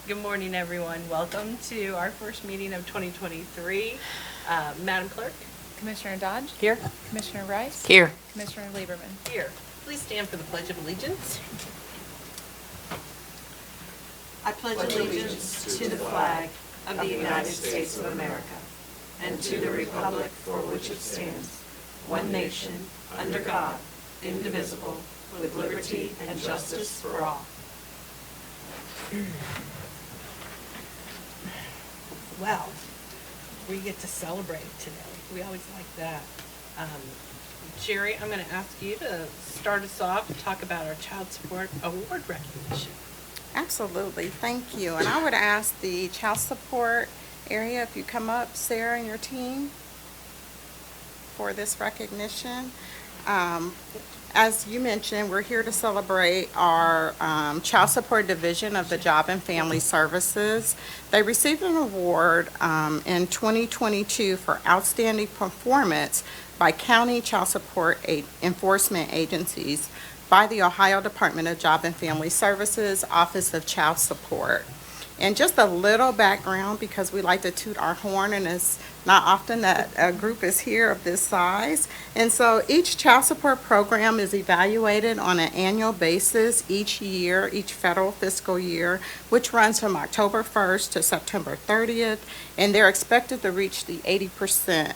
Good morning, everyone. Welcome to our first meeting of 2023. Madam Clerk? Commissioner Dodge? Here. Commissioner Rice? Here. Commissioner Lieberman? Here. Please stand for the Pledge of Allegiance. I pledge allegiance to the flag of the United States of America and to the republic for which it stands, one nation, under God, indivisible, with liberty and justice for all. Well, we get to celebrate today. We always like that. Jerry, I'm going to ask you to start us off and talk about our Child Support Award recognition. Absolutely, thank you. And I would ask the child support area if you come up, Sarah and your team, for this recognition. As you mentioned, we're here to celebrate our child support division of the Job and Family Services. They received an award in 2022 for outstanding performance by county child support enforcement agencies by the Ohio Department of Job and Family Services, Office of Child Support. And just a little background, because we like to toot our horn, and it's not often that a group is here of this size. And so each child support program is evaluated on an annual basis each year, each federal fiscal year, which runs from October 1st to September 30th. And they're expected to reach the 80%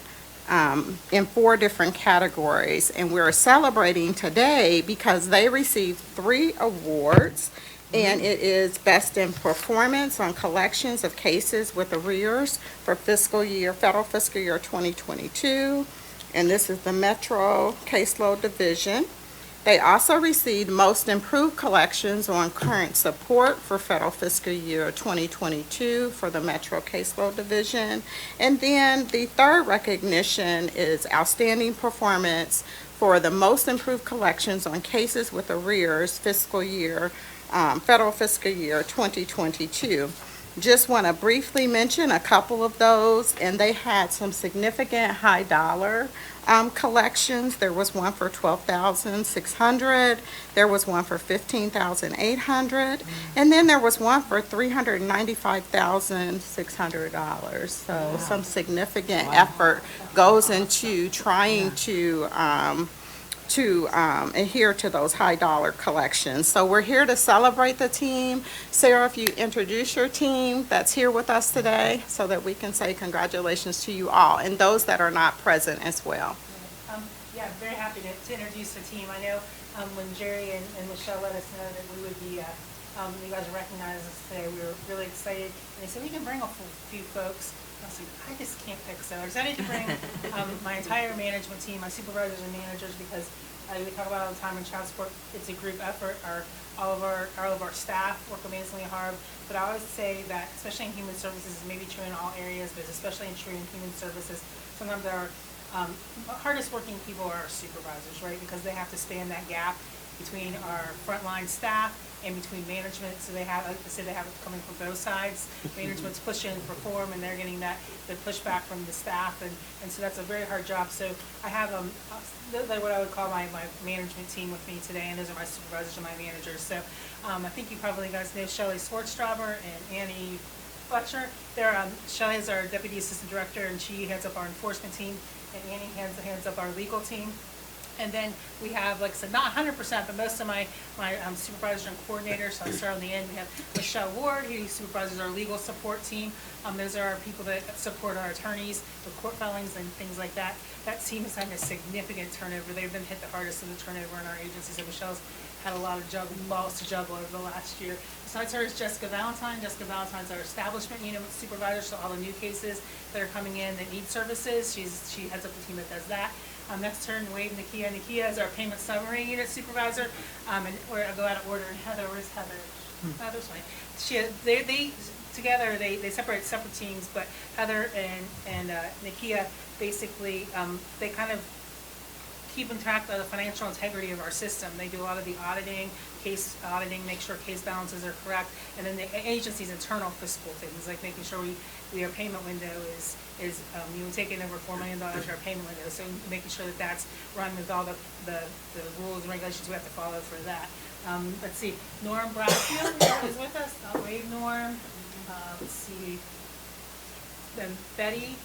in 4 different categories. And we're celebrating today because they received 3 awards. And it is Best in Performance on Collections of Cases with Arrears for federal fiscal year 2022. And this is the Metro Caseload Division. They also received Most Improved Collections on Current Support for federal fiscal year 2022 for the Metro Caseload Division. And then the third recognition is Outstanding Performance for the Most Improved Collections on Cases with Arrears federal fiscal year 2022. Just want to briefly mention a couple of those, and they had some significant high dollar collections. There was one for $12,600, there was one for $15,800, and then there was one for $395,600. So some significant effort goes into trying to adhere to those high dollar collections. So we're here to celebrate the team. Sarah, if you introduce your team that's here with us today so that we can say congratulations to you all and those that are not present as well. Yeah, I'm very happy to introduce the team. I know when Jerry and Michelle let us know that we would be, you guys recognize us today, we were really excited. And they said, we can bring a few folks. I was like, I just can't pick, so I decided to bring my entire management team, my supervisors and managers, because we talk about all the time in child support, it's a group effort. All of our staff work amazingly hard, but I always say that, especially in human services, it may be true in all areas, but it's especially true in human services. Sometimes our hardest working people are our supervisors, right? Because they have to span that gap between our frontline staff and between management, so they have, like I said, they have it coming from both sides. Management's pushing to perform, and they're getting the pushback from the staff, and so that's a very hard job. So I have what I would call my management team with me today, and those are my supervisors and my managers. So I think you probably guys know Shelley Swartzstrauber and Annie Fletcher. Shelley is our deputy assistant director, and she heads up our enforcement team, and Annie heads up our legal team. And then we have, like I said, not 100%, but most of my supervisors and coordinators. So I'll start on the end. We have Michelle Ward, who supervises our legal support team. Those are our people that support our attorneys with court filings and things like that. That team has had a significant turnover. They've been hit the hardest in the turnover in our agency. So Michelle's had a lot of balls to juggle over the last year. Besides her is Jessica Valentine. Jessica Valentine's our establishment unit supervisor, so all the new cases that are coming in that need services, she heads up the team that does that. Next turn, Wade Nakia. Nakia is our payment summary unit supervisor. And I'll go out of order. And Heather, where's Heather? Heather's fine. They together, they separate separate teams, but Heather and Nakia basically, they kind of keeping track of the financial integrity of our system. They do a lot of the auditing, case auditing, make sure case balances are correct, and then the agency's internal fiscal things, like making sure our payment window is we take in over $4 million our payment window, so making sure that that's run with all the rules and regulations we have to follow for that. Let's see, Norm Bradfield is with us. I'll wave Norm. Let's see, then Betty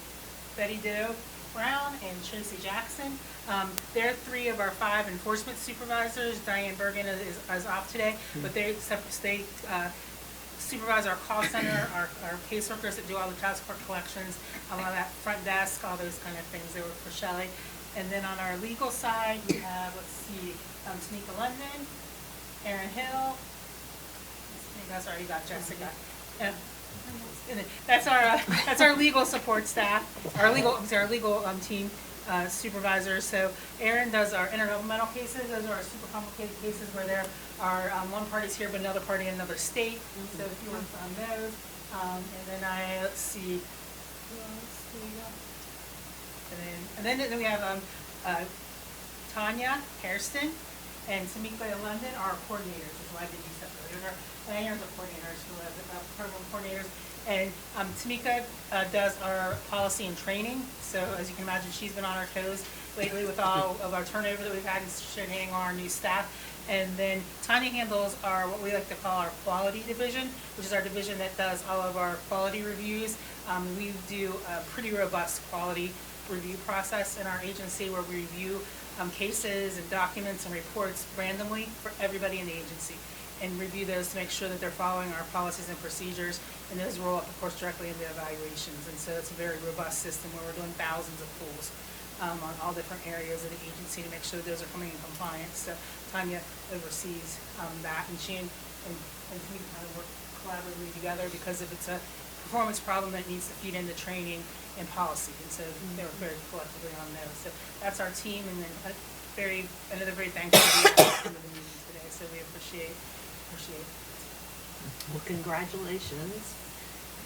Ditto Brown and Tracy Jackson. They're 3 of our 5 enforcement supervisors. Diane Bergen is off today, but they supervise our call center, our caseworkers that do all the child support collections, a lot of that front desk, all those kind of things. They work for Shelley. And then on our legal side, we have, let's see, Tanika London, Aaron Hill. I think that's already got Jessica. And that's our legal support staff, our legal team supervisors. So Aaron does our intergovernmental cases. Those are our super complicated cases where there are one party's here but another party in another state. So if you want on those, and then let's see, and then we have Tanya Hairston and Tamika London are our coordinators. Is why I did use that earlier. Diane's our coordinators, who are program coordinators. And Tamika does our policy and training. So as you can imagine, she's been on our toes lately with all of our turnover that we've had and training our new staff. And then Tanya handles what we like to call our quality division, which is our division that does all of our quality reviews. We do a pretty robust quality review process in our agency where we review cases and documents and reports randomly for everybody in the agency, and review those to make sure that they're following our policies and procedures, and those roll up, of course, directly into evaluations. And so it's a very robust system where we're doing thousands of pulls on all different areas of the agency to make sure that those are coming in compliance. So Tanya oversees that, and she and we kind of work collaboratively together, because if it's a performance problem that needs to feed into training and policy, and so they work very collectively on those. So that's our team, and then another very thankful to be at the meeting today. So we appreciate it. Well, congratulations,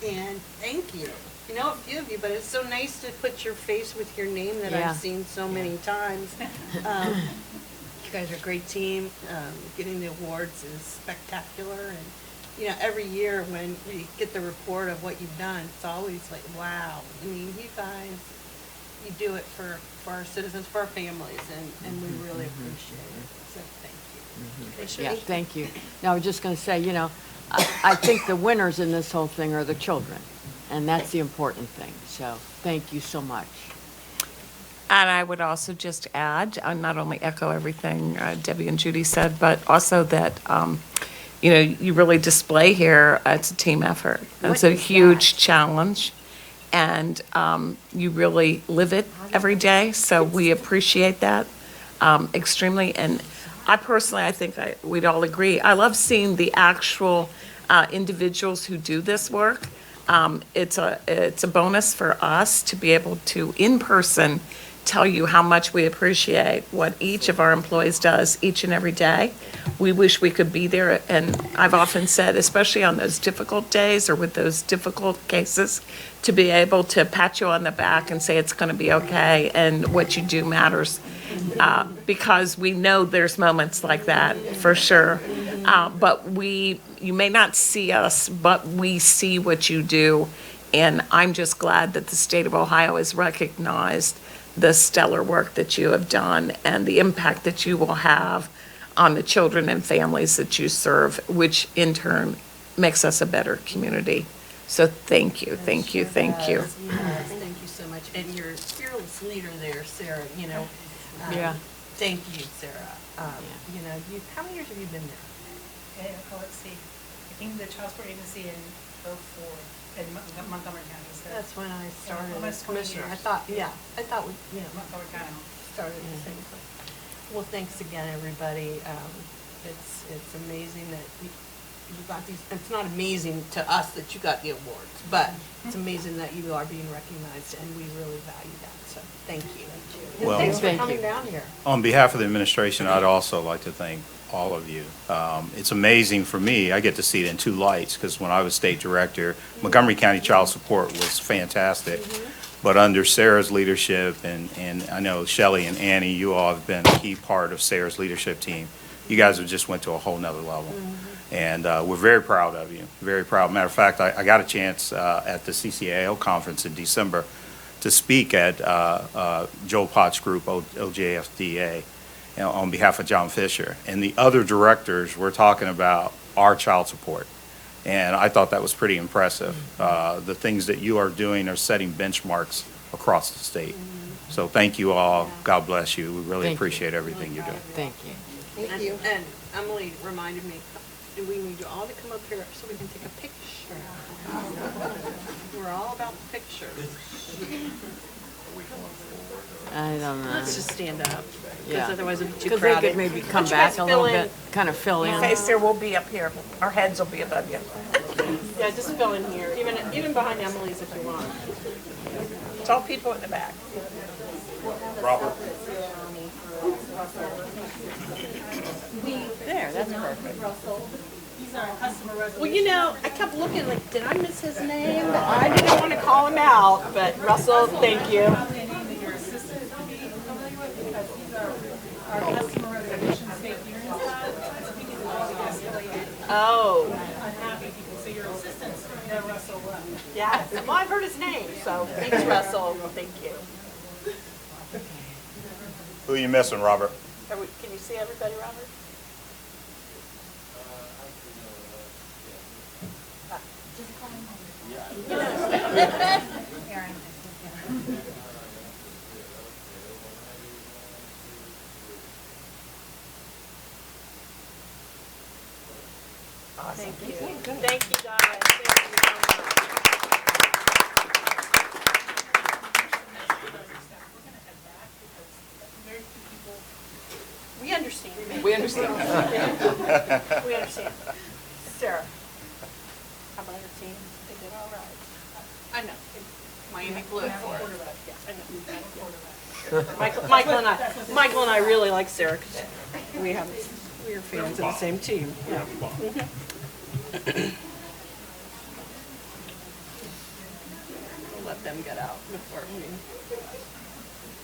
and thank you. You know a few of you, but it's so nice to put your face with your name that Yeah. I've seen so many times. You guys are a great team. Getting the awards is spectacular, and every year when we get the report of what you've done, it's always like, wow. I mean, you guys, you do it for our citizens, for our families, and we really appreciate it. So thank you. Okay, Yeah, Shirley? thank you. Now, I was just going to say, I think the winners in this whole thing are the children, and that's the important thing. So thank you so much. And I would also just add, not only echo everything Debbie and Judy said, but also that, you really display here, it's a team effort. It's a huge challenge, and you really live it every day, so we appreciate that extremely. And I personally, I think we'd all agree, I love seeing the actual individuals who do this work. It's a bonus for us to be able to, in person, tell you how much we appreciate what each of our employees does each and every day. We wish we could be there, and I've often said, especially on those difficult days or with those difficult cases, to be able to pat you on the back and say it's going to be okay and what you do matters, because we know there's moments like that for sure. But you may not see us, but we see what you do, and I'm just glad that the state of Ohio has recognized the stellar work that you have done and the impact that you will have on the children and families that you serve, which in turn makes us a better community. So thank you, thank you, thank you. Yes, thank you so much. And your fearless leader there, Sarah, Yeah. Thank you, Sarah. How many years have you been there? Let's see, I think the child support agency in 2004 in Montgomery County. So That's when I started as almost 20 commissioner. years. I thought we, Montgomery County. started at the same place. Well, thanks again, everybody. It's amazing that you got these, it's not amazing to us that you got the awards, but it's amazing that you are being recognized, and we really value that, so thank you. And Well- thanks for Thank coming you. down here. On behalf of the administration, I'd also like to thank all of you. It's amazing for me, I get to see it in two lights, because when I was state director, Montgomery County Child Support was fantastic. But under Sarah's leadership, and I know Shelley and Annie, you all have been a key part of Sarah's leadership team. You guys have just went to a whole nother level. And we're very proud of you, very proud. Matter of fact, I got a chance at the CCAO conference in December to speak at Joel Potts Group, OJFDA, on behalf of John Fisher. And the other directors were talking about our child support. And I thought that was pretty impressive. The things that you are doing are setting benchmarks across the state. So thank you all. God bless you. We really appreciate everything you're doing. Thank you. Thank you. And Emily reminded me, we need you all to come up here so we can take a picture. We're all about the picture. I don't know. Let's just stand up, Yeah. because otherwise it'll be too Because they crowded. could maybe come Would you guys back a fill little in? bit, kind of fill in. Okay, sir, we'll be up here. Our heads will be above you. Yeah, just fill in here, even behind Emily's if you want. It's all people in the back. Robert. There, that's perfect. Well, I kept looking like, did I miss his name? I didn't want to call him out, but Russell, thank you. Your assistant to be familiar with, because these are our customer resolution state hearing spots. So we can all escalate Oh, unhappy people. So your assistants know Russell well. yeah, well, I've heard his name, so thanks, Russell, thank you. Who are you missing, Robert? Can you see everybody, Robert? Thank you. Thank you, guys. Thank you so much. We understand. We understand. We understand. Sarah, how about your team? They did all right. I know. Miami blew it for us. Yeah, I know. Michael and I really like Sarah because we are fans of the same team. Yeah. We'll let them get out before we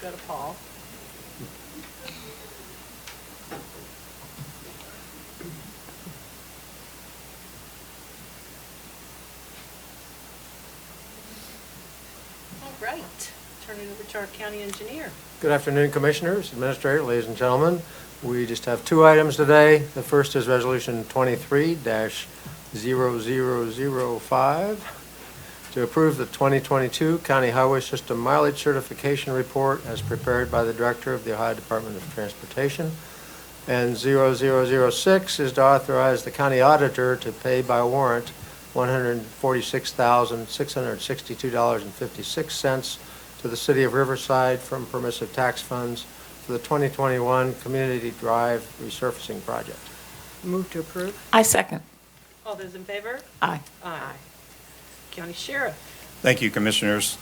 go to Paul. All right, turn it over to our county engineer. Good afternoon, Commissioners, Administrator, ladies and gentlemen. We just have two items today. The first is Resolution 23-0005 to approve the 2022 County Highway System Mileage Certification Report as prepared by the Director of the Ohio Department of Transportation. And 0006 is to authorize the County Auditor to pay by warrant $146,662.56 to the City of Riverside from permissive tax funds for the 2021 Community Drive Resurfacing Project. Move to approve? I second. All those in favor? Aye. Aye. County Sheriff. Thank you, Commissioners.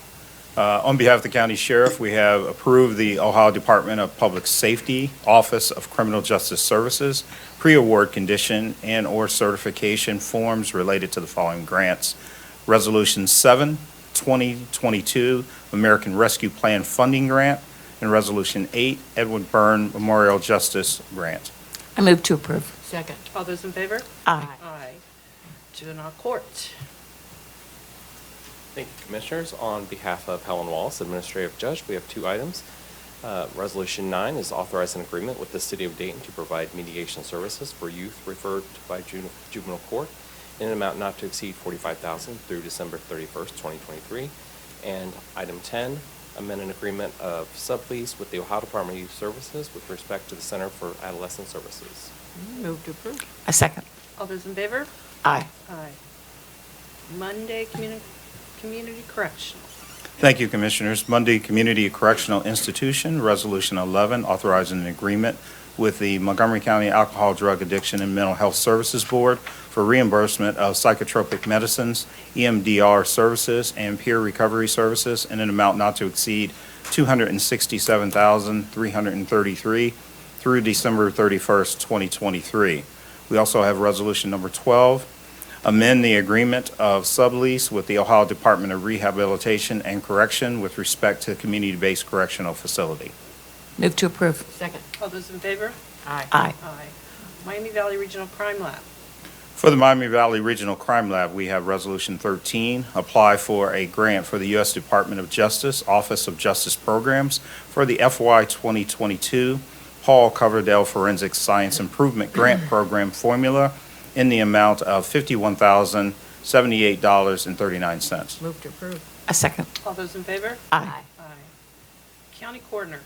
On behalf of the County Sheriff, we have approved the Ohio Department of Public Safety Office of Criminal Justice Services pre-award condition and/or certification forms related to the following grants. Resolution 7, 2022 American Rescue Plan Funding Grant, and Resolution 8 Edward Byrne Memorial Justice Grant. I move to approve. Second. All those in favor? Aye. Aye. Juvenile Court. Thank you, Commissioners. On behalf of Helen Wallace, Administrative Judge, we have two items. Resolution 9 is authorizing an agreement with the City of Dayton to provide mediation services for youth referred to by juvenile court in an amount not to exceed $45,000 through December 31st, 2023. And item 10, amend an agreement of sublease with the Ohio Department of Youth Services with respect to the Center for Adolescent Services. Move to approve? I second. All those in favor? Aye. Aye. Monday Community Correctional. Thank you, Commissioners. Monday Community Correctional Institution, Resolution 11, authorizing an agreement with the Montgomery County Alcohol, Drug Addiction, and Mental Health Services Board for reimbursement of psychotropic medicines, EMDR services, and peer recovery services in an amount not to exceed $267,333 through December 31st, 2023. We also have Resolution Number 12, amend the agreement of sublease with the Ohio Department of Rehabilitation and Correction with respect to community-based correctional facility. Move to approve. Second. All those in favor? Aye. Aye. Miami Valley Regional Crime Lab. For the Miami Valley Regional Crime Lab, we have Resolution 13, apply for a grant for the U.S. Department of Justice, Office of Justice Programs for the FY 2022 Paul Coverdale Forensic Science Improvement Grant Program formula in the amount of $51,078.39. Move to approve. A second. All those in favor? Aye. County Coroner.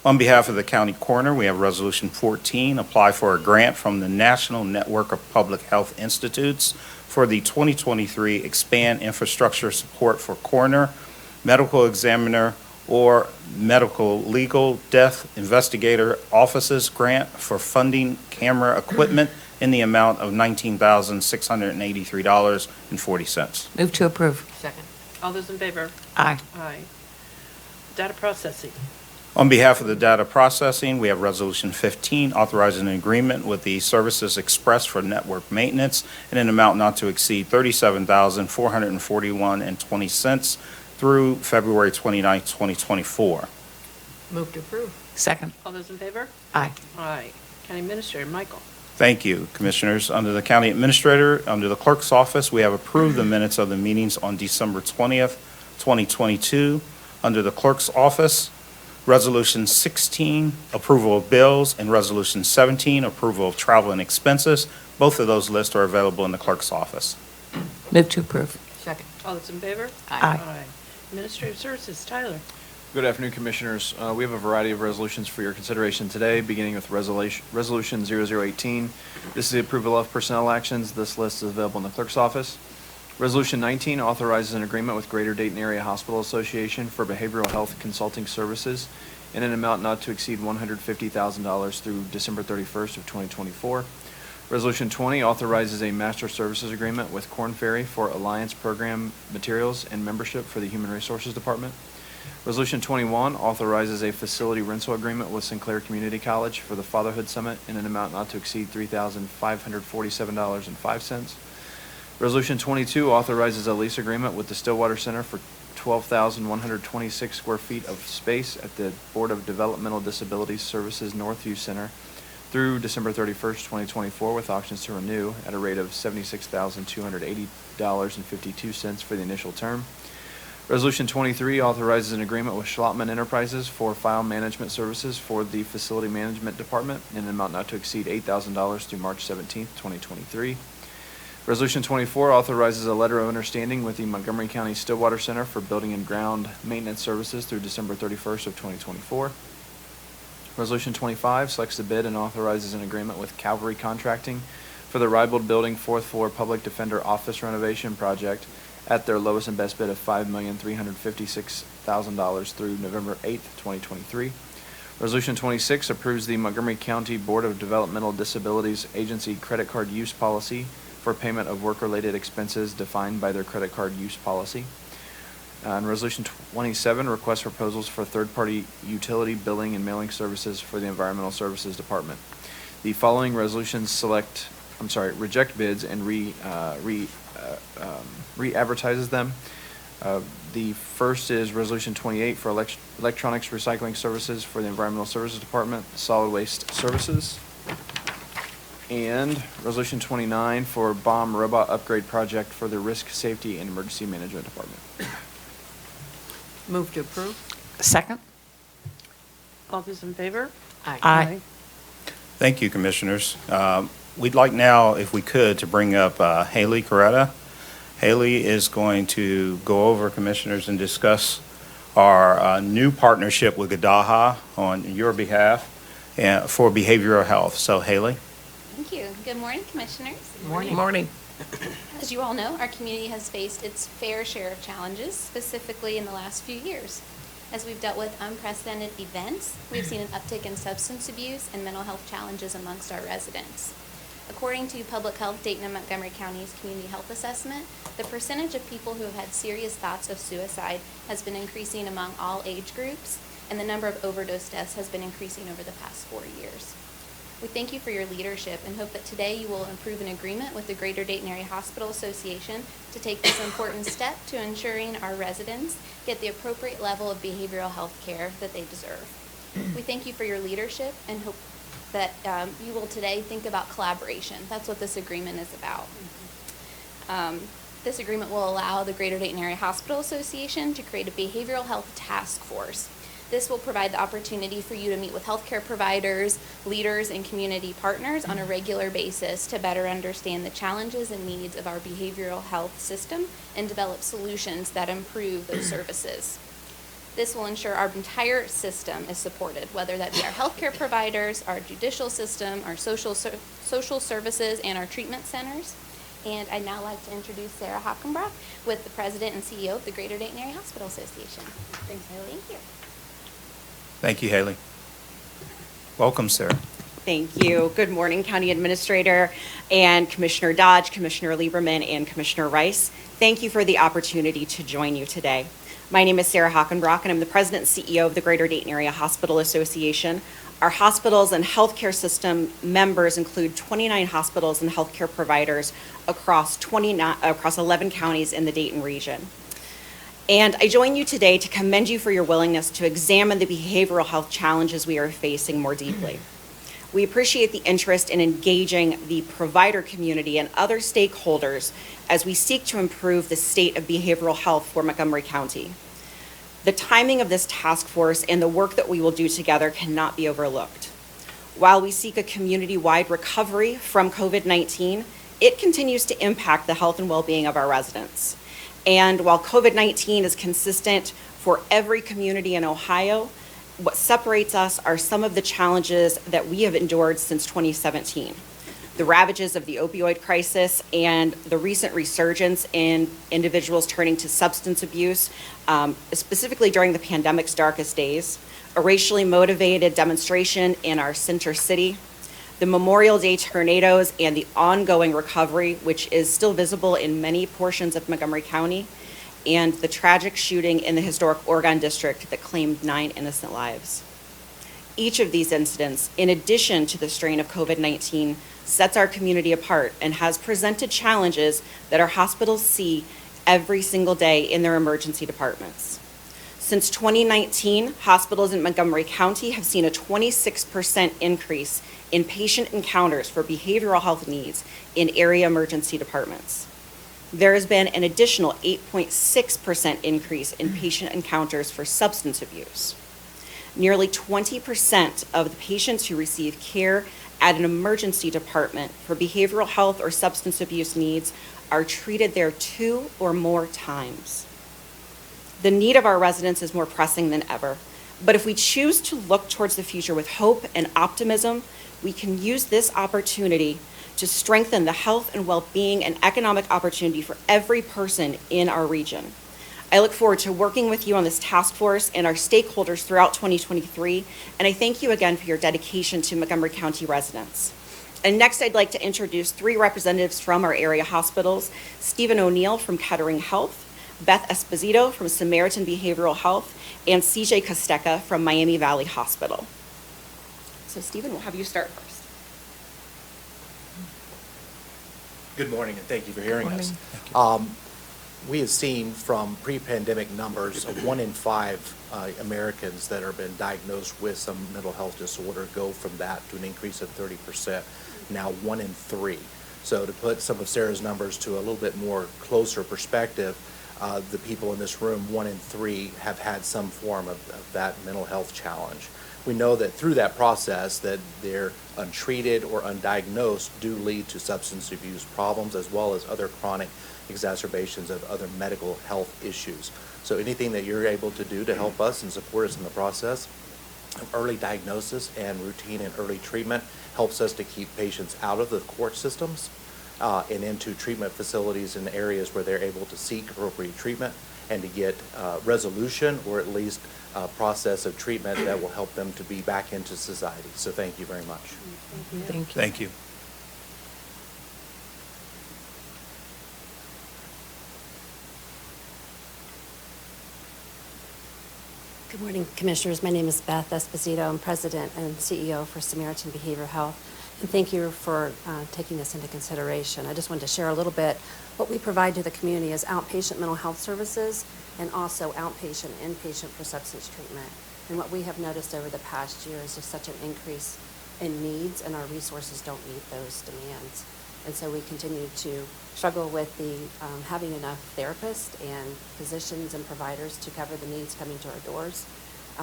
On behalf of the County Coroner, we have Resolution 14, apply for a grant from the National Network of Public Health Institutes for the 2023 Expand Infrastructure Support for Coroner, Medical Examiner, or Medical Legal Death Investigator Offices Grant for funding camera equipment in the amount of $19,683.40. Move to approve. Second. All those in favor? Aye. Aye. Data processing. On behalf of the data processing, we have Resolution 15, authorizing an agreement with the Services Express for network maintenance in an amount not to exceed $37,441.20 through February 29, 2024. Move to approve. Second. All those in favor? Aye. Aye. County Administrator Michael. Thank you, Commissioners. Under the County Administrator, under the Clerk's Office, we have approved the minutes of the meetings on December 20th, 2022. Under the Clerk's Office, Resolution 16, approval of bills, and Resolution 17, approval of travel and expenses. Both of those lists are available in the Clerk's Office. Move to approve. Second. All those in favor? Aye. Administrative Services, Tyler. Good afternoon, Commissioners. We have a variety of resolutions for your consideration today, beginning with Resolution 0018. This is the approval of personnel actions. This list is available in the Clerk's Office. Resolution 19 authorizes an agreement with Greater Dayton Area Hospital Association for behavioral health consulting services in an amount not to exceed $150,000 through December 31st of 2024. Resolution 20 authorizes a master services agreement with Korn Ferry for Alliance Program materials and membership for the Human Resources Department. Resolution 21 authorizes a facility rental agreement with Sinclair Community College for the Fatherhood Summit in an amount not to exceed $3,547.05. Resolution 22 authorizes a lease agreement with the Stillwater Center for 12,126 square feet of space at the Board of Developmental Disabilities Services Northview Center through December 31st, 2024, with options to renew at a rate of $76,280.52 for the initial term. Resolution 23 authorizes an agreement with Schlottman Enterprises for file management services for the Facility Management Department in an amount not to exceed $8,000 through March 17th, 2023. Resolution 24 authorizes a letter of understanding with the Montgomery County Stillwater Center for building and ground maintenance services through December 31st of 2024. Resolution 25 selects the bid and authorizes an agreement with Calvary Contracting for the Rybold Building 4th floor public defender office renovation project at their lowest and best bid of $5,356,000 through November 8th, 2023. Resolution 26 approves the Montgomery County Board of Developmental Disabilities Agency credit card use policy for payment of work-related expenses defined by their credit card use policy. And Resolution 27 requests proposals for third-party utility billing and mailing services for the Environmental Services Department. The following resolutions reject bids and re-advertises them. The first is Resolution 28 for electronics recycling services for the Environmental Services Department, Solid Waste Services. And Resolution 29 for bomb robot upgrade project for the Risk, Safety, and Emergency Management Department. Move to approve. Second. All those in favor? Aye. Thank you, Commissioners. We'd like now, if we could, to bring up Haley Coretta. Haley is going to go over, Commissioners, and discuss our new partnership with Gadaha on your behalf for behavioral health. So, Haley? Thank you. Good morning, Commissioners. Morning. Morning. As you all know, our community has faced its fair share of challenges, specifically in the last few years. As we've dealt with unprecedented events, we've seen an uptick in substance abuse and mental health challenges amongst our residents. According to Public Health Dayton and Montgomery County's Community Health Assessment, the percentage of people who have had serious thoughts of suicide has been increasing among all age groups, and the number of overdose deaths has been increasing over the past 4 years. We thank you for your leadership and hope that today you will approve an agreement with the Greater Dayton Area Hospital Association to take this important step to ensuring our residents get the appropriate level of behavioral health care that they deserve. We thank you for your leadership and hope that you will today think about collaboration. That's what this agreement is about. This agreement will allow the Greater Dayton Area Hospital Association to create a behavioral health task force. This will provide the opportunity for you to meet with healthcare providers, leaders, and community partners on a regular basis to better understand the challenges and needs of our behavioral health system and develop solutions that improve those services. This will ensure our entire system is supported, whether that be our healthcare providers, our judicial system, our social services, and our treatment centers. And I'd now like to introduce Sarah Hockenbrock with the President and CEO of the Greater Dayton Area Hospital Association. Thanks, Haley. Thank you. Thank you, Haley. Welcome, Sarah. Thank you. Good morning, County Administrator and Commissioner Dodge, Commissioner Lieberman, and Commissioner Rice. Thank you for the opportunity to join you today. My name is Sarah Hockenbrock, and I'm the President and CEO of the Greater Dayton Area Hospital Association. Our hospitals and healthcare system members include 29 hospitals and healthcare providers across 11 counties in the Dayton region. And I join you today to commend you for your willingness to examine the behavioral health challenges we are facing more deeply. We appreciate the interest in engaging the provider community and other stakeholders as we seek to improve the state of behavioral health for Montgomery County. The timing of this task force and the work that we will do together cannot be overlooked. While we seek a community-wide recovery from COVID-19, it continues to impact the health and well-being of our residents. And while COVID-19 is consistent for every community in Ohio, what separates us are some of the challenges that we have endured since 2017. The ravages of the opioid crisis and the recent resurgence in individuals turning to substance abuse, specifically during the pandemic's darkest days, a racially motivated demonstration in our center city, the Memorial Day tornadoes, and the ongoing recovery, which is still visible in many portions of Montgomery County, and the tragic shooting in the historic Oregon District that claimed 9 innocent lives. Each of these incidents, in addition to the strain of COVID-19, sets our community apart and has presented challenges that our hospitals see every single day in their emergency departments. Since 2019, hospitals in Montgomery County have seen a 26% increase in patient encounters for behavioral health needs in area emergency departments. There has been an additional 8.6% increase in patient encounters for substance abuse. Nearly 20% of the patients who receive care at an emergency department for behavioral health or substance abuse needs are treated there 2 or more times. The need of our residents is more pressing than ever, but if we choose to look towards the future with hope and optimism, we can use this opportunity to strengthen the health and well-being and economic opportunity for every person in our region. I look forward to working with you on this task force and our stakeholders throughout 2023, and I thank you again for your dedication to Montgomery County residents. And next, I'd like to introduce 3 representatives from our area hospitals: Stephen O'Neill from Kettering Health, Beth Esposito from Samaritan Behavioral Health, and CJ Kosteka from Miami Valley Hospital. So Stephen, we'll have you start first. Good morning, and thank you for hearing us. We have seen from pre-pandemic numbers of 1 in 5 Americans that have been diagnosed with some mental health disorder go from that to an increase of 30%, now 1 in 3. So to put some of Sarah's numbers to a little bit more closer perspective, the people in this room, 1 in 3, have had some form of that mental health challenge. We know that through that process that they're untreated or undiagnosed do lead to substance abuse problems as well as other chronic exacerbations of other medical health issues. So anything that you're able to do to help us and support us in the process of early diagnosis and routine and early treatment helps us to keep patients out of the court systems and into treatment facilities in areas where they're able to seek appropriate treatment and to get resolution or at least a process of treatment that will help them to be back into society. So thank you very much. Thank you. Thank you. Good morning, Commissioners. My name is Beth Esposito. I'm President and CEO for Samaritan Behavioral Health. And thank you for taking this into consideration. I just wanted to share a little bit. What we provide to the community is outpatient mental health services and also outpatient, inpatient for substance treatment. And what we have noticed over the past year is just such an increase in needs, and our resources don't meet those demands. And so we continue to struggle with the having enough therapists and physicians and providers to cover the needs coming to our doors.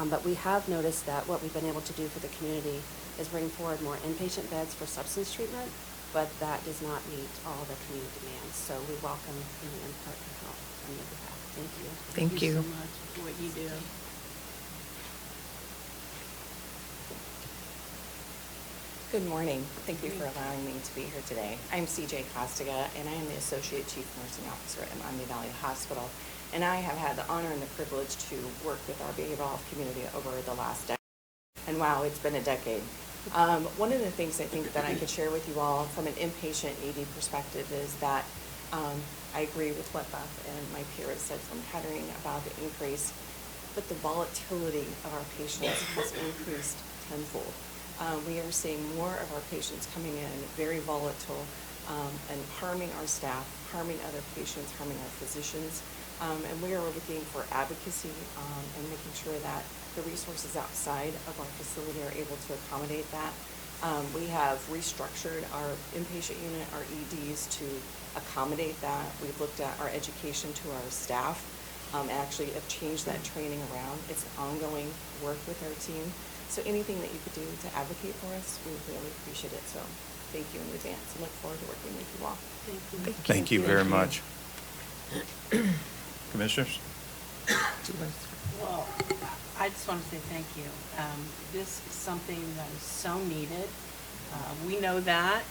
But we have noticed that what we've been able to do for the community is bring forward more inpatient beds for substance treatment, but that does not meet all the community demands. So we welcome any input and help on your behalf. Thank you. Thank you. so much for what you do. Good morning. Thank you for allowing me to be here today. I'm CJ Costiga, and I am the Associate Chief Nursing Officer at Miami Valley Hospital. And I have had the honor and the privilege to work with our behavioral health community over the last decade. And wow, it's been a decade. One of the things I think that I could share with you all from an inpatient ED perspective is that I agree with what Beth and my peer has said from Kettering about the increase, but the volatility of our patients has increased tenfold. We are seeing more of our patients coming in very volatile and harming our staff, harming other patients, harming our physicians. And we are looking for advocacy and making sure that the resources outside of our facility are able to accommodate that. We have restructured our inpatient unit, our EDs, to accommodate that. We've looked at our education to our staff, actually have changed that training around. It's ongoing work with our team. So anything that you could do to advocate for us, we would really appreciate it. So thank you in advance and look forward to working with you all. Thank you. Thank you very much. Commissioners? Well, I just want to say thank you. This is something that is so needed. We know that.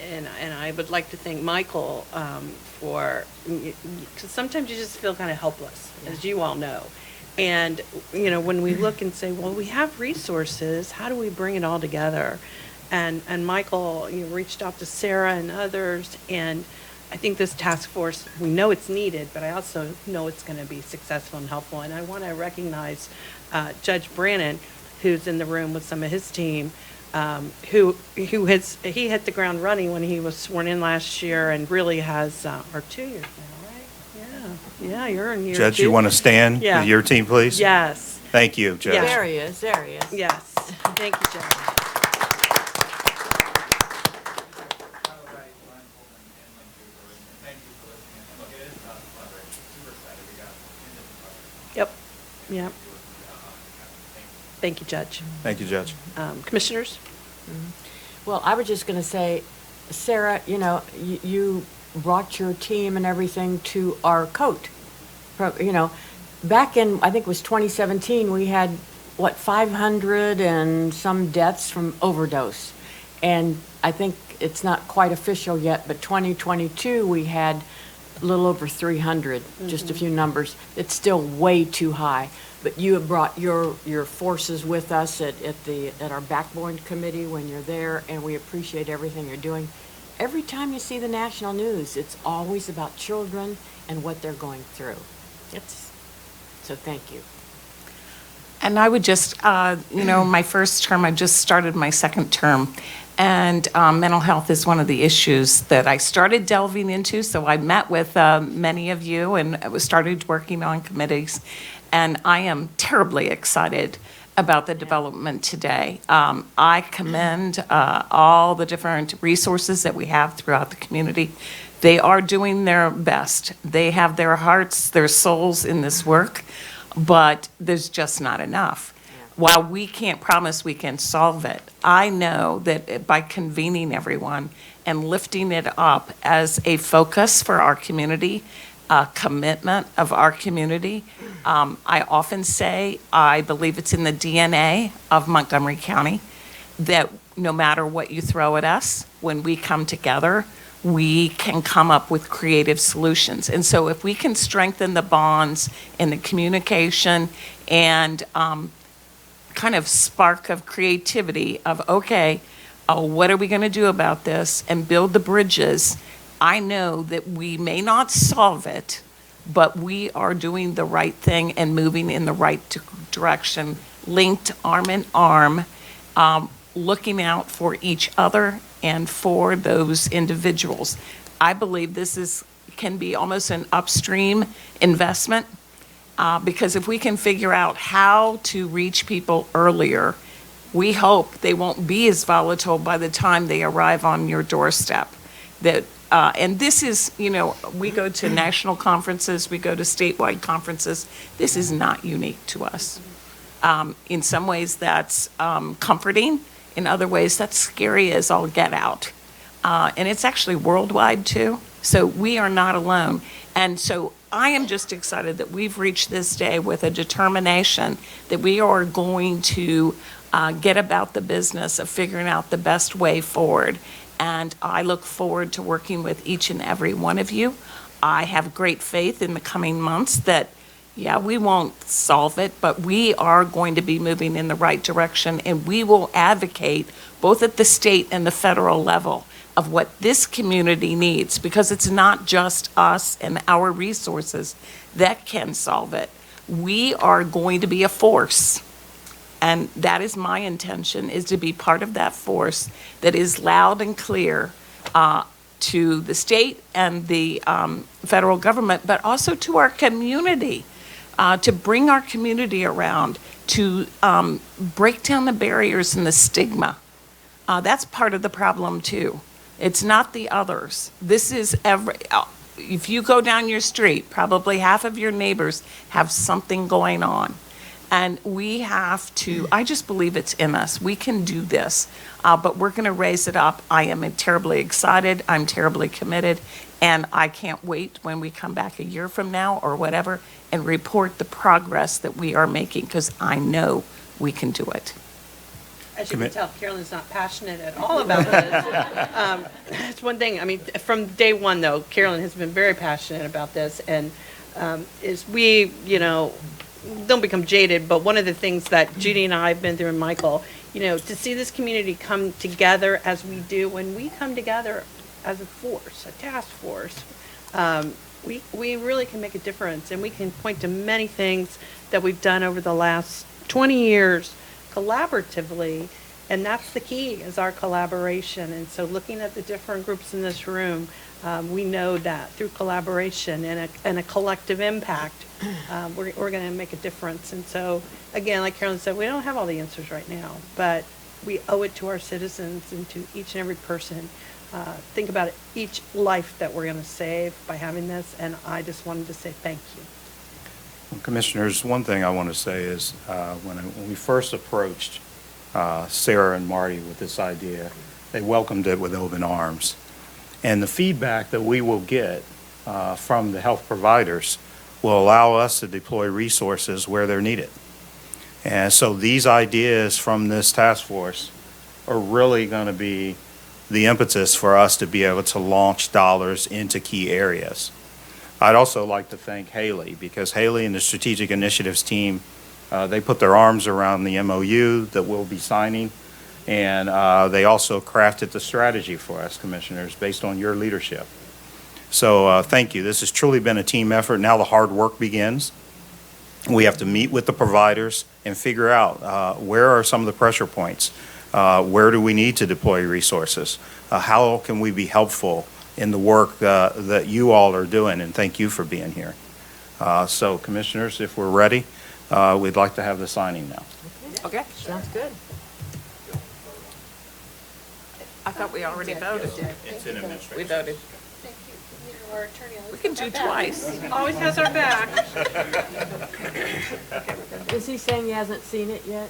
And I would like to thank Michael for, because sometimes you just feel kind of helpless, as you all know. And, you know, when we look and say, well, we have resources, how do we bring it all together? And Michael, you reached out to Sarah and others, and I think this task force, we know it's needed, but I also know it's going to be successful and helpful. And I want to recognize Judge Brannon, who's in the room with some of his team, he hit the ground running when he was sworn in last year, and really has, or 2 years now. Yeah, you're in year 2. Judge, you want to stand Yeah. with your team, please? Yes. Thank you, Judge. Yeah. There he is, there he is. Yes. Thank you, Judge. Yep. Yep. Thank you, Judge. Thank you, Judge. Commissioners? Well, I was just going to say, Sarah, you know, you brought your team and everything to our coat. You know, back in, I think it was 2017, we had, 500 and some deaths from overdose. And I think it's not quite official yet, but 2022, we had a little over 300, just a few numbers. It's still way too high. But you have brought your forces with us at our Backbone Committee when you're there, and we appreciate everything you're doing. Every time you see the national news, it's always about children and what they're going through. So thank you. And I would just, you know, my first term, I just started my second term, and mental health is one of the issues that I started delving into. So I met with many of you and started working on committees, and I am terribly excited about the development today. I commend all the different resources that we have throughout the community. They are doing their best. They have their hearts, their souls in this work, but there's just not enough. While we can't promise we can solve it, I know that by convening everyone and lifting it up as a focus for our community, a commitment of our community, I often say, I believe it's in the DNA of Montgomery County, that no matter what you throw at us, when we come together, we can come up with creative solutions. And so if we can strengthen the bonds and the communication and kind of spark of creativity of, okay, what are we going to do about this, and build the bridges, I know that we may not solve it, but we are doing the right thing and moving in the right direction, linked arm in arm, looking out for each other and for those individuals. I believe this can be almost an upstream investment, because if we can figure out how to reach people earlier, we hope they won't be as volatile by the time they arrive on your doorstep. And this is, we go to national conferences, we go to statewide conferences. This is not unique to us. In some ways, that's comforting. In other ways, that's scary as all get out. And it's actually worldwide, too. So we are not alone. And so I am just excited that we've reached this day with a determination that we are going to get about the business of figuring out the best way forward. And I look forward to working with each and every one of you. I have great faith in the coming months that, yeah, we won't solve it, but we are going to be moving in the right direction, and we will advocate both at the state and the federal level of what this community needs, because it's not just us and our resources that can solve it. We are going to be a force. And that is my intention, is to be part of that force that is loud and clear to the state and the federal government, but also to our community, to bring our community around, to break down the barriers and the stigma. That's part of the problem, too. It's not the others. This is if you go down your street, probably half of your neighbors have something going on. And we have to, I just believe it's in us. We can do this, but we're going to raise it up. I am terribly excited. I'm terribly committed. And I can't wait when we come back a year from now or whatever and report the progress that we are making, because I know we can do it. As you can tell, Carolyn's not passionate at all about this. It's one thing, I mean, from day one, though, Carolyn has been very passionate about this, and don't become jaded, but one of the things that Judy and I have been through, and Michael, to see this community come together as we do, when we come together as a force, a task force, we really can make a difference, and we can point to many things that we've done over the last 20 years collaboratively, and that's the key, is our collaboration. And so looking at the different groups in this room, we know that through collaboration and a collective impact, we're going to make a difference. And so, again, like Carolyn said, we don't have all the answers right now, but we owe it to our citizens and to each and every person. Think about it, each life that we're going to save by having this, and I just wanted to say thank you. Well, Commissioners, one thing I want to say is when we first approached Sarah and Marty with this idea, they welcomed it with open arms. And the feedback that we will get from the health providers will allow us to deploy resources where they're needed. And so these ideas from this task force are really going to be the impetus for us to be able to launch dollars into key areas. I'd also like to thank Haley, because Haley and the Strategic Initiatives team, they put their arms around the MOU that we'll be signing, and they also crafted the strategy for us, Commissioners, based on your leadership. So thank you. This has truly been a team effort. Now the hard work begins. We have to meet with the providers and figure out where are some of the pressure points. Where do we need to deploy resources? How can we be helpful in the work that you all are doing, and thank you for being here. So, Commissioners, if we're ready, we'd like to have the signing now. Okay. Sounds good. I thought we already voted. It's in administration. We voted. Thank you. Our attorney We can do twice. always has our back. Is he saying he hasn't seen it yet?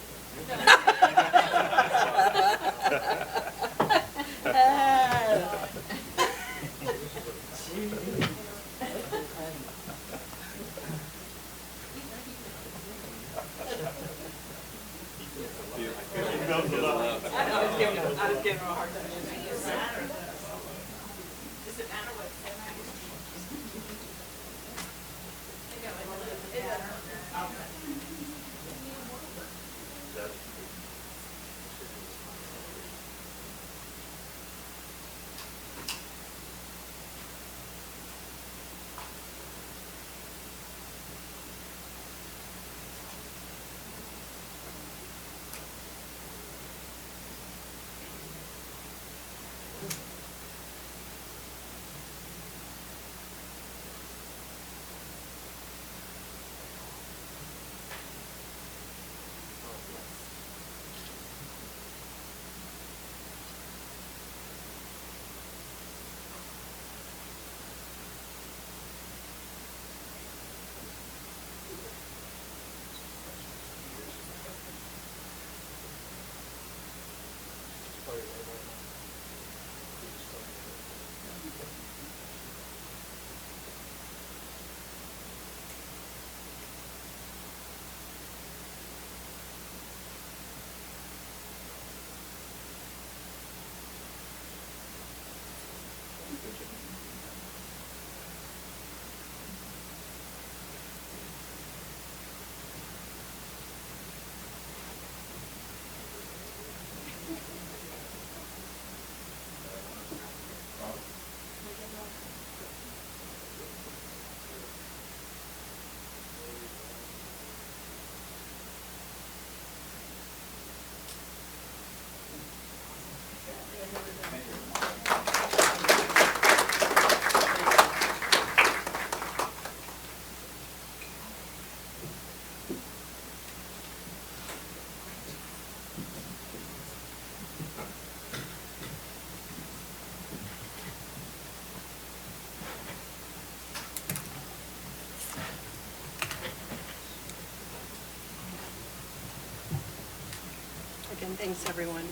Again, thanks, everyone.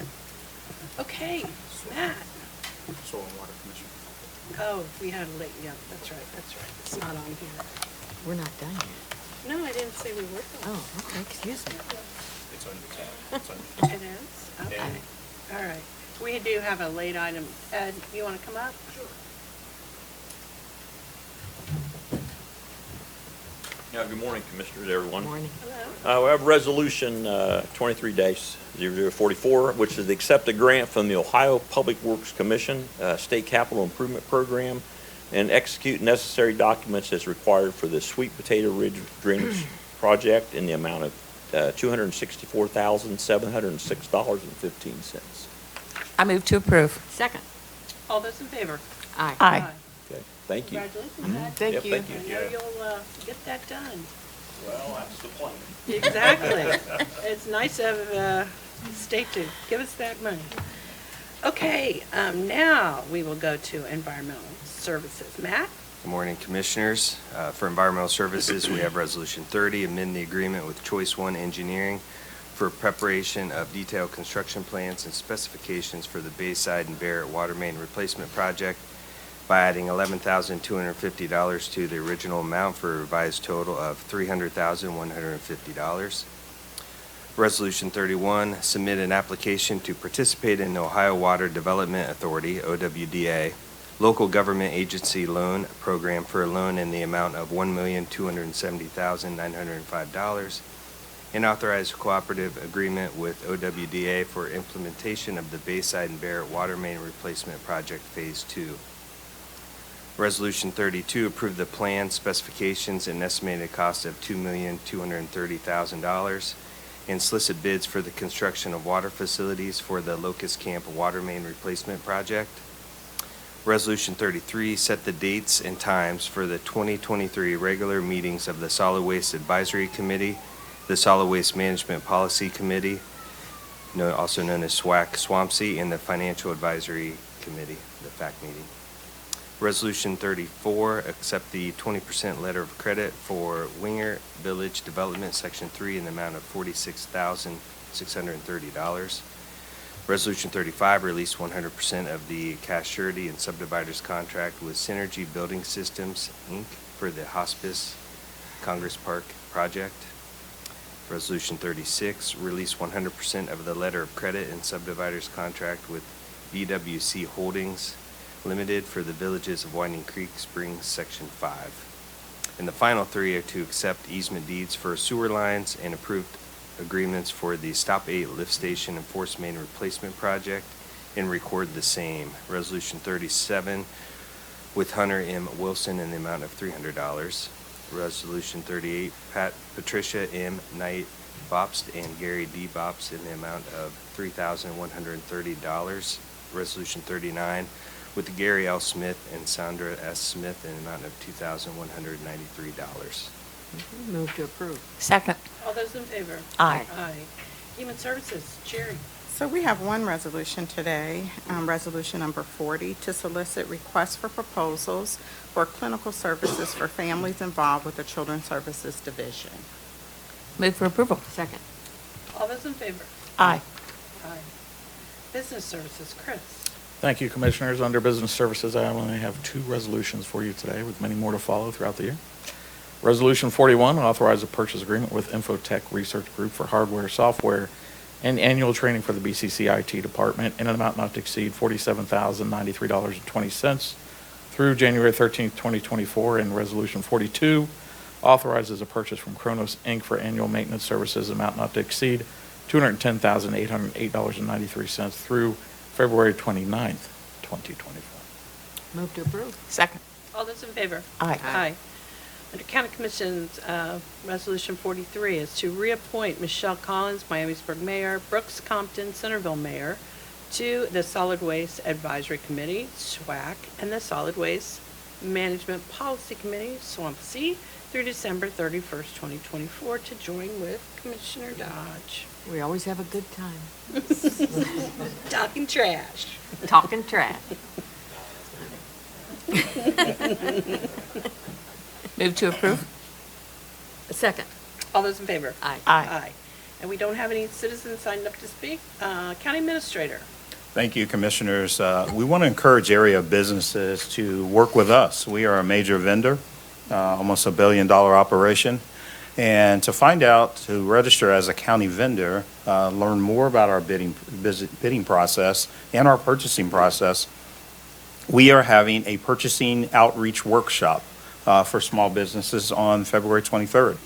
Okay, Matt. Soil and Water Commission. Oh, we had a late, yeah, that's right. It's not on here. We're not done yet. No, I didn't say we were. Oh, okay, excuse me. It's on the tab. It is? Okay. All right. We do have a late item. Ed, you want to come up? Sure. Yeah, good morning, Commissioners, everyone. Morning. Hello. We have Resolution 23-0044, which is to accept a grant from the Ohio Public Works Commission, State Capital Improvement Program, and execute necessary documents as required for the Sweet Potato Ridge Drainage Project in the amount of $264,706.15. I move to approve. Second. All those in favor? Aye. Aye. Okay, thank you. Congratulations, Ed. Thank Yep, you. thank you. I know you'll get that done. Well, that's the plan. Exactly. It's nice of the state to give us that money. Okay, now we will go to environmental services. Matt? Good morning, Commissioners. For Environmental Services, we have Resolution 30, amend the agreement with Choice One Engineering for preparation of detailed construction plans and specifications for the Bayside and Barrett Water Main Replacement Project by adding $11,250 to the original amount for a revised total of $300,150. Resolution 31, submit an application to participate in the Ohio Water Development Authority, OWDA, local government agency loan program for a loan in the amount of $1,270,905 and authorize a cooperative agreement with OWDA for implementation of the Bayside and Barrett Water Main Replacement Project Phase 2. Resolution 32, approve the plan, specifications, and estimated cost of $2,230,000 and solicit bids for the construction of water facilities for the Locust Camp Water Main Replacement Project. Resolution 33, set the dates and times for the 2023 regular meetings of the Solid Waste Advisory Committee, the Solid Waste Management Policy Committee, also known as SWAC-SWAMC, and the Financial Advisory Committee, the FAC meeting. Resolution 34, accept the 20% letter of credit for Winger Village Development, Section 3, in the amount of $46,630. Resolution 35, release 100% of the cash surety and subdividers contract with Synergy Building Systems, Inc. for the Hospice Congress Park project. Resolution 36, release 100% of the letter of credit and subdividers contract with BWC Holdings Limited for the villages of Winding Creek Springs, Section 5. And the final three are to accept easement deeds for sewer lines and approved agreements for the Stop 8 lift station and force main replacement project and record the same. Resolution 37 with Hunter M. Wilson in the amount of $300. Resolution 38, Patricia M. Knight Bobst and Gary D. Bobst in the amount of $3,130. Resolution 39 with Gary L. Smith and Sandra S. Smith in the amount of $2,193. Move to approve. Second. All those in favor? Aye. Aye. Human Services, Jerry. So we have one resolution today, resolution number 40, to solicit requests for proposals for clinical services for families involved with the Children's Services Division. Move for approval. Second. All those in favor? Aye. Aye. Business Services, Chris. Thank you, Commissioners. Under Business Services, I only have two resolutions for you today, with many more to follow throughout the year. Resolution 41, authorize a purchase agreement with Infotech Research Group for hardware, software, and annual training for the BCC IT department in an amount not to exceed $47,093.20 through January 13th, 2024, and Resolution 42 authorizes a purchase from Kronos, Inc. for annual maintenance services amount not to exceed $210,808.93 through February 29th, 2024. Move to approve. Second. All those in favor? Aye. Aye. Under County Commission's, Resolution 43 is to reappoint Michelle Collins, Miamisburg Mayor, Brooks Compton, Centerville Mayor, to the Solid Waste Advisory Committee, SWAC, and the Solid Waste Management Policy Committee, SWAMPC, through December 31st, 2024, to join with Commissioner Dodge. We always have a good time. Talking trash. Talking trash. Move to approve? Second. All those in favor? Aye. Aye. And we don't have any citizens signed up to speak. County Administrator. Thank you, Commissioners. We want to encourage area businesses to work with us. We are a major vendor, almost $1 billion operation. And to find out, to register as a county vendor, learn more about our bidding process and our purchasing process, we are having a purchasing outreach workshop for small businesses on February 23rd.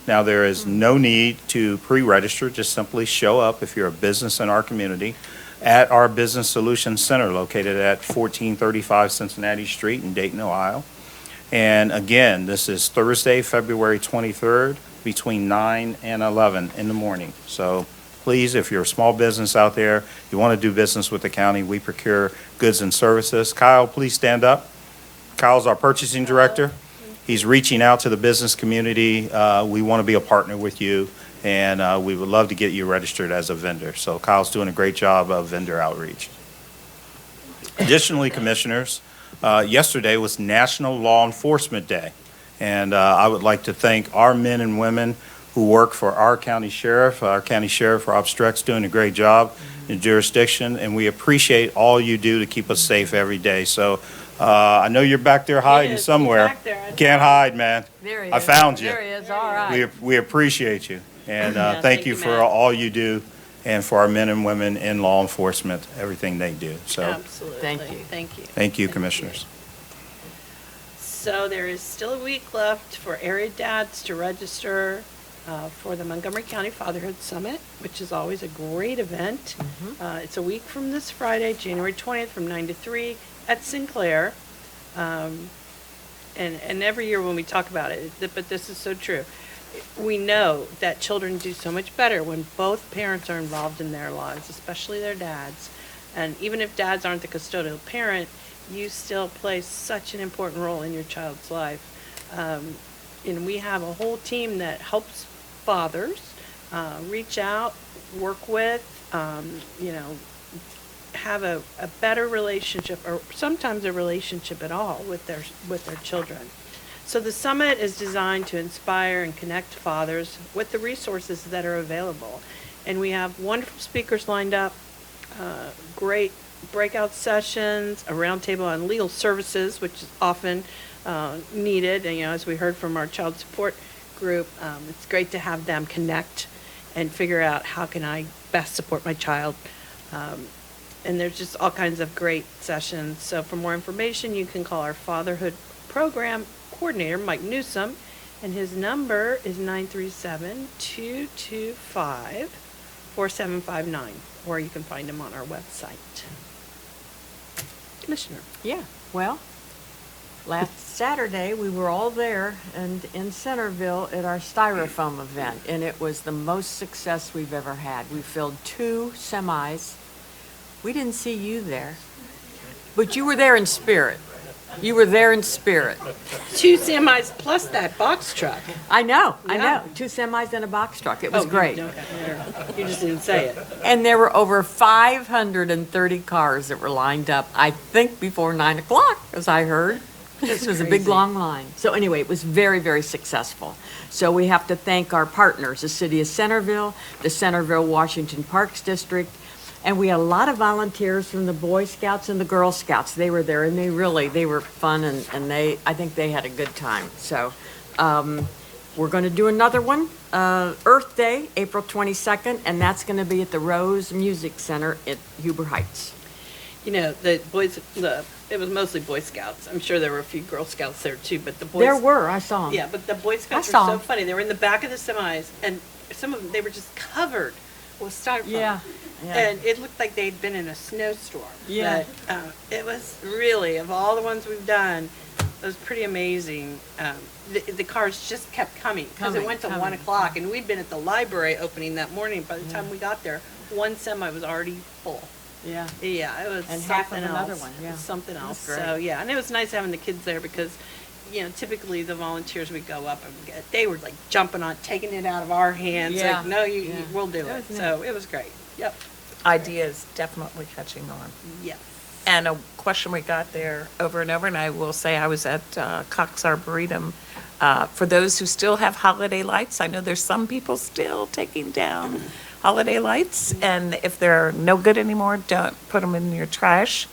Now, there is no need to pre-register. Just simply show up if you're a business in our community at our Business Solutions Center located at 1435 Cincinnati Street in Dayton, Ohio. And again, this is Thursday, February 23rd, between 9 and 11 in the morning. So please, if you're a small business out there, you want to do business with the county, we procure goods and services. Kyle, please stand up. Kyle's our purchasing director. He's reaching out to the business community. We want to be a partner with you, and we would love to get you registered as a vendor. So Kyle's doing a great job of vendor outreach. Additionally, Commissioners, yesterday was National Law Enforcement Day, and I would like to thank our men and women who work for our county sheriff. Our county sheriff, Rob Streck's doing a great job in jurisdiction, and we appreciate all you do to keep us safe every day. So I know you're back there hiding He's somewhere. back there. Can't hide, man. There he I is. found you. There he is, all right. We appreciate you, and Yeah, thank you you, for Matt. all you do, and for our men and women in law enforcement, everything they do. So Absolutely. Thank you. Thank you. thank you, Commissioners. So there is still a week left for area dads to register for the Montgomery County Fatherhood Summit, which is always a great event. It's a week from this Friday, January 20th, from 9 to 3 at Sinclair. And every year when we talk about it, but this is so true. We know that children do so much better when both parents are involved in their lives, especially their dads. And even if dads aren't the custodial parent, you still play such an important role in your child's life. And we have a whole team that helps fathers reach out, work with, have a better relationship, or sometimes a relationship at all with their children. So the summit is designed to inspire and connect fathers with the resources that are available. And we have wonderful speakers lined up, great breakout sessions, a roundtable on legal services, which is often needed. And, as we heard from our child support group, it's great to have them connect and figure out how can I best support my child. And there's just all kinds of great sessions. So for more information, you can call our fatherhood program coordinator, Mike Newsom, and his number is 937-225-4759, or you can find him on our website. Commissioner. Yeah, well, last Saturday, we were all there and in Centerville at our Styrofoam event, and it was the most success we've ever had. We filled 2 semis. We didn't see you there, but you were there in spirit. You were there in spirit. 2 semis plus that box truck. I know. 2 Yeah. semis and a box truck. It was great. Okay. You just didn't say it. And there were over 530 cars that were lined up, I think, before 9 o'clock, as I heard. This was a big, long line. So anyway, it was very, very successful. So we have to thank our partners, the City of Centerville, the Centerville Washington Parks District, and we had a lot of volunteers from the Boy Scouts and the Girl Scouts. They were there, and they were fun, and I think they had a good time. So we're going to do another one, Earth Day, April 22nd, and that's going to be at the Rose Music Center at Huber Heights. you know, it was mostly Boy Scouts. I'm sure there were a few Girl Scouts there too, but the Boys. There were, I saw 'em. Yeah, but the Boy Scouts were saw so 'em. funny. They were in the back of the semis, and some of them, they were just covered with styrofoam. Yeah, yeah. And it looked like they'd been in a snowstorm. Yeah. But, it was really, of all the ones we've done, it was pretty amazing. The cars just kept coming, because it went to 1 o'clock, and we'd been at the library opening that morning. By the time we got there, one semi was already full. Yeah. Yeah, it was And half of something another else. one, It yeah. was something That's else. great. So, yeah, and it was nice having the kids there because, you know, typically the volunteers would go up and they were like jumping on, taking it out of our hands. Yeah. Like, no, you we'll do That it. was So it was great. Yep. Idea is definitely catching on. Yes. And a question we got there over and over, and I will say I was at Cox Arboretum. For those who still have holiday lights, I know there's some people still taking down holiday lights, and if they're no good anymore, don't put them in your trash.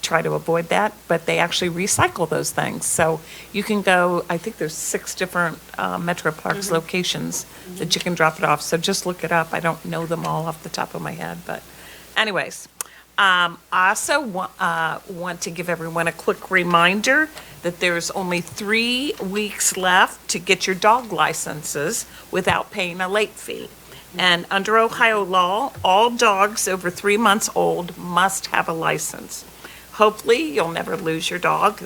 Try to avoid that, but they actually recycle those things. So you can go, I think there's 6 different Metro Parks locations that you can drop it off. So just look it up. I don't know them all off the top of my head, but anyways. I also want to give everyone a quick reminder that there's only 3 weeks left to get your dog licenses without paying a late fee. And under Ohio law, all dogs over 3 months old must have a license. Hopefully, you'll never lose your dog.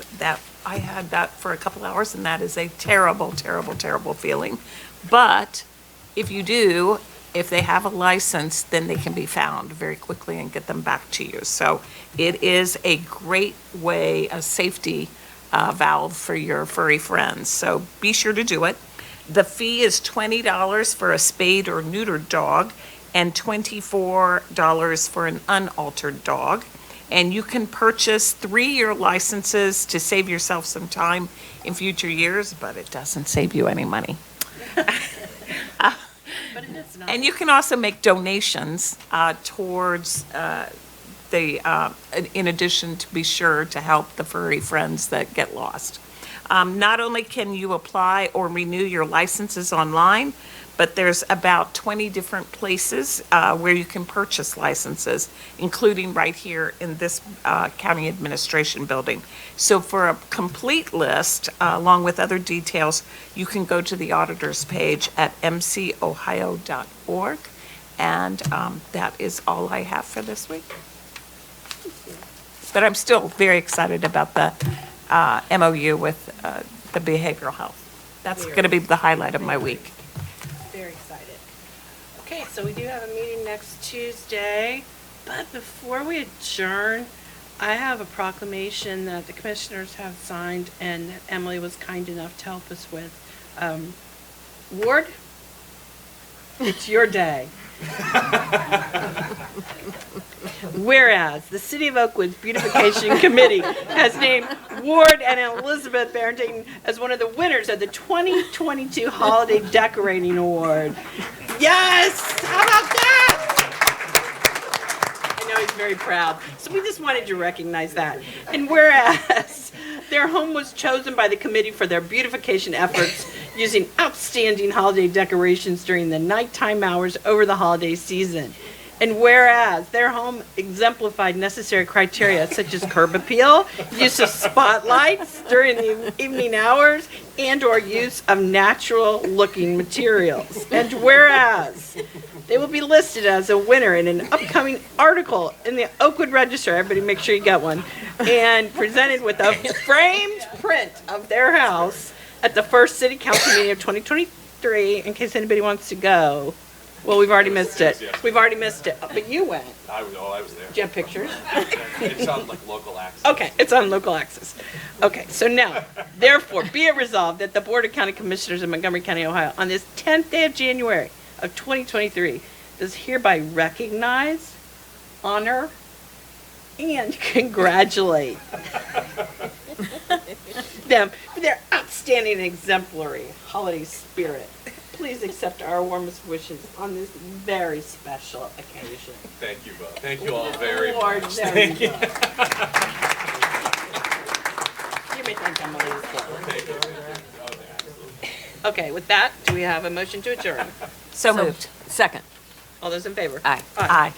I had that for a couple hours, and that is a terrible, terrible, terrible feeling. But if you do, if they have a license, then they can be found very quickly and get them back to you. So it is a great way, a safety valve for your furry friends. So be sure to do it. The fee is $20 for a spayed or neutered dog and $24 for an unaltered dog. And you can purchase 3-year licenses to save yourself some time in future years, but it doesn't save you any money. But it is nice. And you can also make donations towards in addition to be sure to help the furry friends that get lost. Not only can you apply or renew your licenses online, but there's about 20 different places where you can purchase licenses, including right here in this county administration building. So for a complete list, along with other details, you can go to the auditor's page at mcohio.org. And that is all I have for this week. But I'm still very excited about the MOU with the behavioral health. That's going to be the highlight of my week. Very excited. Okay, so we do have a meeting next Tuesday, but before we adjourn, I have a proclamation that the commissioners have signed and that Emily was kind enough to help us with. Ward, it's your day. Whereas the City of Oakwood's Beautification Committee has named Ward and Elizabeth Barrington as one of the winners of the 2022 Holiday Decorating Award. Yes! How about that? I know he's very proud. So we just wanted to recognize that. And whereas their home was chosen by the committee for their beautification efforts using outstanding holiday decorations during the nighttime hours over the holiday season. And whereas their home exemplified necessary criteria such as curb appeal, use of spotlights during the evening hours, and/or use of natural-looking materials. And whereas they will be listed as a winner in an upcoming article in the Oakwood Register, everybody make sure you get one, and presented with a framed print of their house at the first City Council meeting of 2023, in case anybody wants to go. Well, we've already missed it. We've already missed it, but you went. I was there. Do you have pictures? It's on like local access. Okay, it's on local access. Okay, so now, therefore, be it resolved that the Board of County Commissioners of Montgomery County, Ohio, on this 10th day of January of 2023, does hereby recognize, honor, and congratulate them for their outstanding and exemplary holiday spirit. Please accept our warmest wishes on this very special occasion. Thank you both. Thank you all very Lord, much. there Thank you you. go. You may thank Emily as well. Okay, with that, do we have a motion to adjourn? So moved. Second. All those in favor? Aye. Aye.